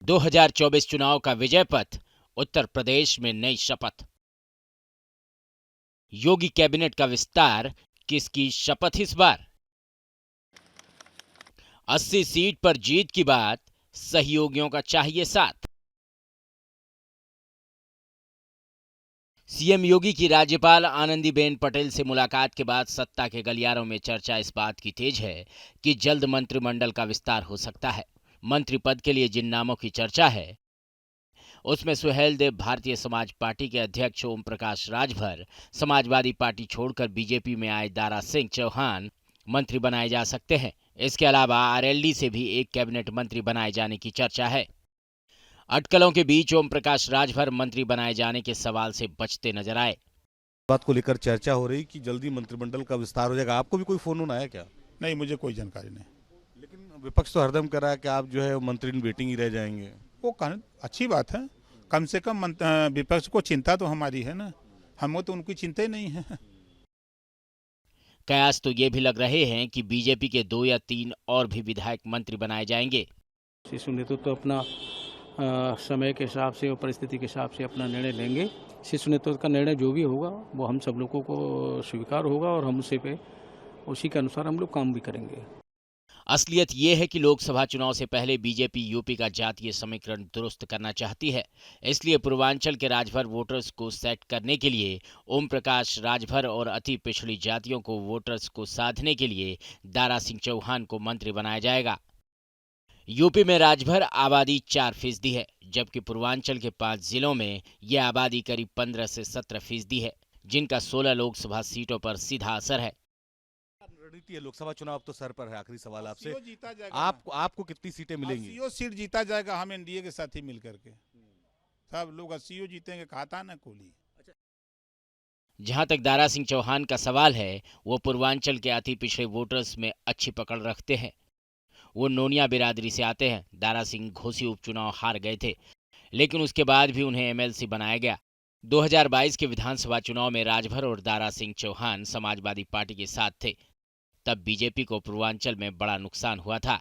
2024 चुनाव का विजय पथ, उत्तर प्रदेश में नई शपथ। योगी कैबिनेट का विस्तार, किसकी शपथ इस बार? 80 सीट पर जीत की बात, सहयोगियों का चाहिए साथ। सीएम योगी की राज्यपाल आनंदीबेन पटेल से मुलाकात के बाद सत्ता के गलियारों में चर्चा इस बात की तेज है कि जल्द मंत्रिमंडल का विस्तार हो सकता है। मंत्री पद के लिए जिन नामों की चर्चा है उसमें सुहेलदेव भारतीय समाज पार्टी के अध्यक्ष ओम प्रकाश राजभर, समाजवादी पार्टी छोड़कर बीजेपी में आए दारा सिंह चौहान मंत्री बनाए जा सकते हैं। इसके अलावा आरएलडी से भी एक कैबिनेट मंत्री बनाए जाने की चर्चा है। अटकलों के बीच ओम प्रकाश राजभर मंत्री बनाए जाने के सवाल से बचते नजर आए। बात को लेकर चर्चा हो रही कि जल्दी मंत्रिमंडल का विस्तार हो जाएगा। आपको भी कोई फोन आया क्या? नहीं, मुझे कोई जानकारी नहीं। लेकिन विपक्ष तो हरदम कर रहा है कि आप जो है मंत्री इन वेटिंग ही रह जाएंगे। वो अच्छी बात है। कम से कम विपक्ष को चिंता तो हमारी है ना, हमें तो उनकी चिंता ही नहीं है। कयास तो ये भी लग रहे हैं कि बीजेपी के 2 या 3 और भी विधायक मंत्री बनाए जाएंगे। शिशु नेतृत्व तो अपना समय के हिसाब से और परिस्थिति के हिसाब से अपना निर्णय लेंगे। शिशु नेतृत्व का निर्णय जो भी होगा वो हम सब लोगों को स्वीकार होगा और हम उसी के अनुसार हम लोग काम भी करेंगे। असलियत ये है कि लोकसभा चुनाव से पहले बीजेपी यूपी का जातीय समीकरण दुरुस्त करना चाहती है। इसलिए पूर्वांचल के राजभर वोटर्स को सेट करने के लिए ओम प्रकाश राजभर और अति पिछड़ी जातियों को वोटर्स को साधने के लिए दारा सिंह चौहान को मंत्री बनाया जाएगा। यूपी में राजभर आबादी 4% है, जबकि पूर्वांचल के 5 जिलों में यह आबादी करीब 15 से 17% है, जिनका 16 लोकसभा सीटों पर सीधा असर है। रणनीति है, लोकसभा चुनाव तो सर पर है। आखिरी सवाल आपसे, जीता जाएगा। आपको कितनी सीटें मिलेंगी? 80 सीट जीता जाएगा, हम एनडीए के साथ ही मिल करके सब लोग 80 जीतेंगे, खाता ना कोली। जहां तक दारा सिंह चौहान का सवाल है, वो पूर्वांचल के अति पिछड़े वोटर्स में अच्छी पकड़ रखते हैं। वो नोनिया बिरादरी से आते हैं। दारा सिंह घोसी उपचुनाव हार गए थे, लेकिन उसके बाद भी उन्हें एमएलसी बनाया गया। 2022 के विधानसभा चुनाव में राजभर और दारा सिंह चौहान समाजवादी पार्टी के साथ थे। तब बीजेपी को पूर्वांचल में बड़ा नुकसान हुआ था।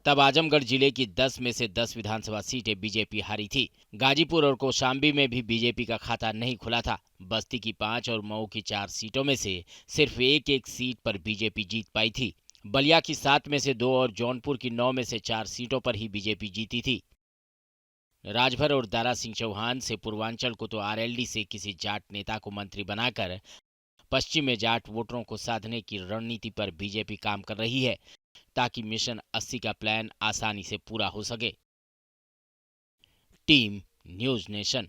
तब आजमगढ़ जिले की 10 में से 10 विधानसभा सीटें बीजेपी हारी थी। गाजीपुर और कौशाम्बी में भी बीजेपी का खाता नहीं खुला था। बस्ती की 5 और मऊ की 4 सीटों में से सिर्फ एक सीट पर बीजेपी जीत पाई थी। बलिया की 7 में से 2 और जौनपुर की 9 में से 4 सीटों पर ही बीजेपी जीती थी। राजभर और दारा सिंह चौहान से पूर्वांचल को तो आरएलडी से किसी जाट नेता को मंत्री बनाकर पश्चिम में जाट वोटरों को साधने की रणनीति पर बीजेपी काम कर रही है, ताकि मिशन 80 का प्लान आसानी से पूरा हो सके। Team news nation.